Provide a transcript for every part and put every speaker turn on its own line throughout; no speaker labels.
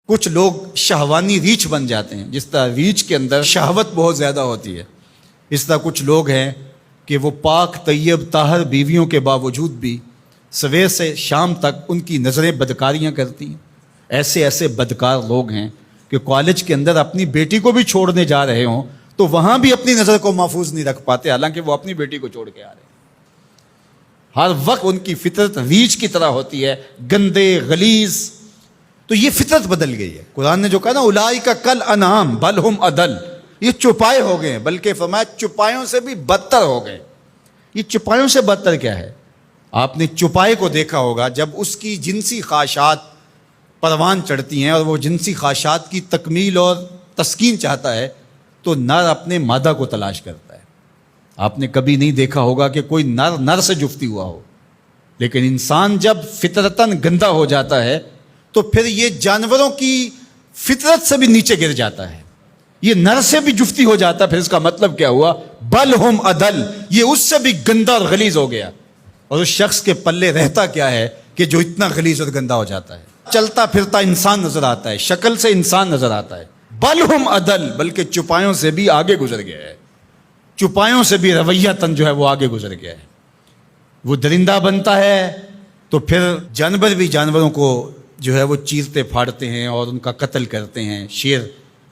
کچھ لوگ شہوانی ریچھ بن جاتے ہیں، جس طرح ریچھ کے اندر شہوت بہت زیادہ ہوتی ہے، اس طرح کچھ لوگ ہیں کہ وہ پاک طیب طاہر بیویوں کے باوجود بھی سویر سے شام تک ان کی نظریں بدکاریاں کرتی ہیں۔ ایسے بدکار لوگ ہیں کہ کالج کے اندر اپنی بیٹی کو بھی چھوڑنے جا رہے ہوں تو وہاں بھی اپنی نظر کو محفوظ نہیں رکھ پاتے، حالانکہ وہ اپنی بیٹی کو چھوڑ کے آ رہے ہیں۔ ہر وقت ان کی فطرت ریچھ کی طرح ہوتی ہے، گندے غلیظ۔ تو یہ فطرت بدل گئی ہے۔ قرآن نے جو کہا نا اولئک کل انعام بل ہم اضل، یہ چوپائے ہو گئے ہیں، بلکہ فرمایا چوپایوں سے بھی بدتر ہو گئے۔ یہ چوپایوں سے بدتر کیا ہے؟ آپ نے چوپائے کو دیکھا ہوگا، جب اس کی جنسی خواہشات پروان چڑھتی ہیں اور وہ جنسی خواہشات کی تکمیل اور تسکین چاہتا ہے تو نر اپنے مادہ کو تلاش کرتا ہے۔ آپ نے کبھی نہیں دیکھا ہوگا کہ کوئی نر سے جفتی ہوا ہو، لیکن انسان جب فطرتاً گندا ہو جاتا ہے تو پھر یہ جانوروں کی فطرت سے بھی نیچے گر جاتا ہے، یہ نر سے بھی جفتی ہو جاتا ہے۔ پھر اس کا مطلب کیا ہوا؟ بل ہم اضل، یہ اس سے بھی گندا اور غلیظ ہو گیا۔ اور اس شخص کے پلے رہتا کیا ہے کہ جو اتنا غلیظ اور گندا ہو جاتا ہے؟ چلتا پھرتا انسان نظر آتا ہے، شکل سے انسان نظر آتا ہے، بل ہم اضل، بلکہ چوپایوں سے بھی آگے گزر گیا ہے، چوپایوں سے بھی رویتاً جو ہے وہ آگے گزر گیا ہے۔ وہ درندہ بنتا ہے تو پھر جانور بھی جانوروں کو جو ہے وہ چیرتے پھاڑتے ہیں اور ان کا قتل کرتے ہیں۔ شیر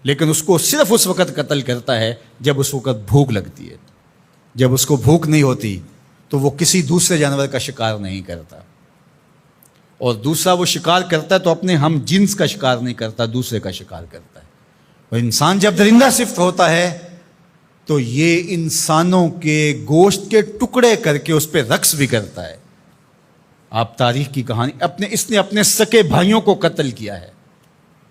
لیکن اس کو صرف اس وقت قتل کرتا ہے جب اس وقت بھوک لگتی ہے، جب اس کو بھوک نہیں ہوتی تو وہ کسی دوسرے جانور کا شکار نہیں کرتا، اور دوسرا وہ شکار کرتا ہے تو اپنے ہم جنس کا شکار نہیں کرتا، دوسرے کا شکار کرتا ہے۔ اور انسان جب درندہ صفت ہوتا ہے تو یہ انسانوں کے گوشت کے ٹکڑے کر کے اس پہ رقص بھی کرتا ہے۔ آپ تاریخ کی کہانی، اس نے اپنے سکے بھائیوں کو قتل کیا ہے،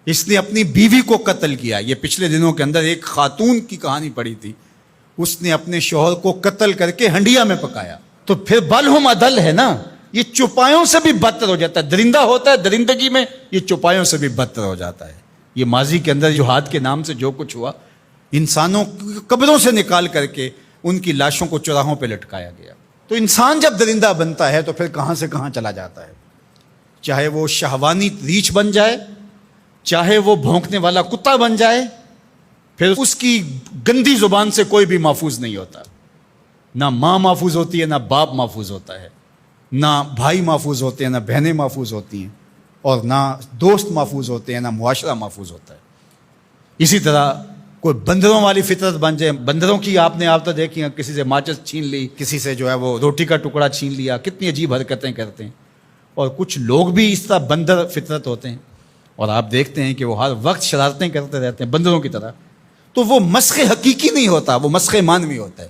اس نے اپنی بیوی کو قتل کیا۔ یہ پچھلے دنوں کے اندر ایک خاتون کی کہانی پڑھی تھی، اس نے اپنے شوہر کو قتل کر کے ہنڈیا میں پکایا۔ تو پھر بل ہم اضل ہے نا، یہ چوپایوں سے بھی بدتر ہو جاتا ہے۔ درندہ ہوتا ہے درندگی میں، یہ چوپایوں سے بھی بدتر ہو جاتا ہے۔ یہ ماضی کے اندر جہاد کے نام سے جو کچھ ہوا، انسانوں قبروں سے نکال کر کے ان کی لاشوں کو چوراہوں پہ لٹکایا گیا۔ تو انسان جب درندہ بنتا ہے تو پھر کہاں سے کہاں چلا جاتا ہے، چاہے وہ شہوانی ریچھ بن جائے، چاہے وہ بھونکنے والا کتا بن جائے، پھر اس کی گندی زبان سے کوئی بھی محفوظ نہیں ہوتا۔ نہ ماں محفوظ ہوتی ہے، نہ باپ محفوظ ہوتا ہے، نہ بھائی محفوظ ہوتے ہیں، نہ بہنیں محفوظ ہوتی ہیں، اور نہ دوست محفوظ ہوتے ہیں، نہ معاشرہ محفوظ ہوتا ہے۔ اسی طرح کوئی بندروں والی فطرت بن جائے، بندروں کی آپ نے عادت دیکھی ہیں، کسی سے ماچس چھین لی، کسی سے جو ہے وہ روٹی کا ٹکڑا چھین لیا، کتنی عجیب حرکتیں کرتے ہیں۔ اور کچھ لوگ بھی اس طرح بندر فطرت ہوتے ہیں، اور آپ دیکھتے ہیں کہ وہ ہر وقت شرارتیں کرتے رہتے ہیں بندروں کی طرح۔ تو وہ مسخ حقیقی نہیں ہوتا، وہ مسخ مانوی ہوتا ہے۔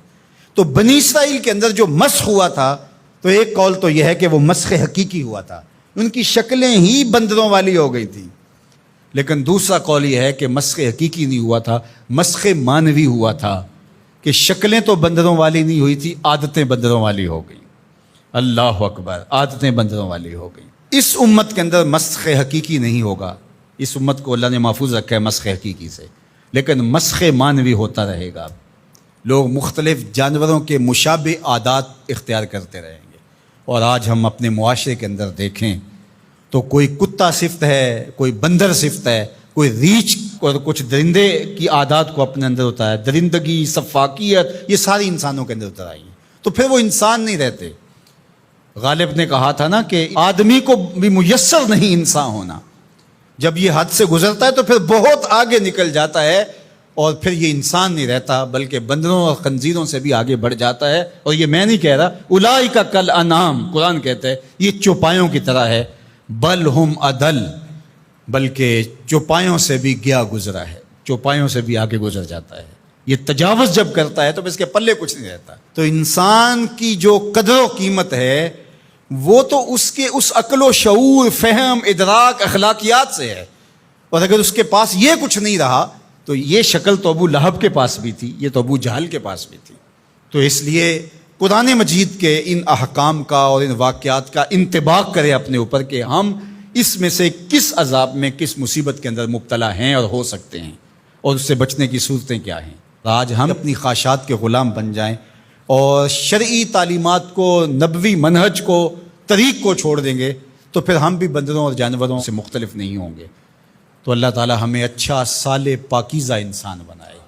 تو بنی اسرائیل کے اندر جو مسخ ہوا تھا، تو ایک قول تو یہ ہے کہ وہ مسخ حقیقی ہوا تھا، ان کی شکلیں ہی بندروں والی ہو گئی تھیں۔ لیکن دوسرا قول یہ ہے کہ مسخ حقیقی نہیں ہوا تھا، مسخ مانوی ہوا تھا، کہ شکلیں تو بندروں والی نہیں ہوئی تھی، عادتیں بندروں والی ہو گئیں۔ اللہ اکبر، عادتیں بندروں والی ہو گئیں۔ اس امت کے اندر مسخ حقیقی نہیں ہوگا، اس امت کو اللہ نے محفوظ رکھا ہے مسخ حقیقی سے، لیکن مسخ مانوی ہوتا رہے گا۔ لوگ مختلف جانوروں کے مشابہ عادات اختیار کرتے رہیں گے۔ اور آج ہم اپنے معاشرے کے اندر دیکھیں تو کوئی کتا صفت ہے، کوئی بندر صفت ہے، کوئی ریچھ اور کچھ درندے کی عادات کو اپنے اندر اتارا ہے۔ درندگی، سفاکیت، یہ ساری انسانوں کے اندر اتر آئی ہیں، تو پھر وہ انسان نہیں رہتے۔ غالب نے کہا تھا نا کہ آدمی کو بھی میسر نہیں انسان ہونا، جب یہ حد سے گزرتا ہے تو پھر بہت آگے نکل جاتا ہے، اور پھر یہ انسان نہیں رہتا بلکہ بندروں اور خنزیروں سے بھی آگے بڑھ جاتا ہے۔ اور یہ میں نہیں کہہ رہا، اولئک کل انعام، قرآن کہتا ہے یہ چوپایوں کی طرح ہے، بل ہم اضل، بلکہ چوپایوں سے بھی گیا گزرا ہے، چوپایوں سے بھی آگے گزر جاتا ہے۔ یہ تجاوز جب کرتا ہے تو اس کے پلے کچھ نہیں رہتا۔ تو انسان کی جو قدر و قیمت ہے وہ تو اس کے اس عقل و شعور، فہم، ادراک، اخلاقیات سے ہے، اور اگر اس کے پاس یہ کچھ نہیں رہا تو یہ شکل تو ابو لہب کے پاس بھی تھی، یہ تو ابو جہل کے پاس بھی تھی۔ تو اس لیے قرآن مجید کے ان احکام کا اور ان واقعات کا انطباق کرے اپنے اوپر کہ ہم اس میں سے کس عذاب میں، کس مصیبت کے اندر مبتلا ہیں اور ہو سکتے ہیں، اور اس سے بچنے کی صورتیں کیا ہیں۔ آج ہم اپنی خواہشات کے غلام بن جائیں اور شرعی تعلیمات کو، نبوی منہج کو، طریق کو چھوڑ دیں گے تو پھر ہم بھی بندروں اور جانوروں سے مختلف نہیں ہوں گے۔ تو اللہ تعالی ہمیں اچھا صالح پاکیزہ انسان بنائے.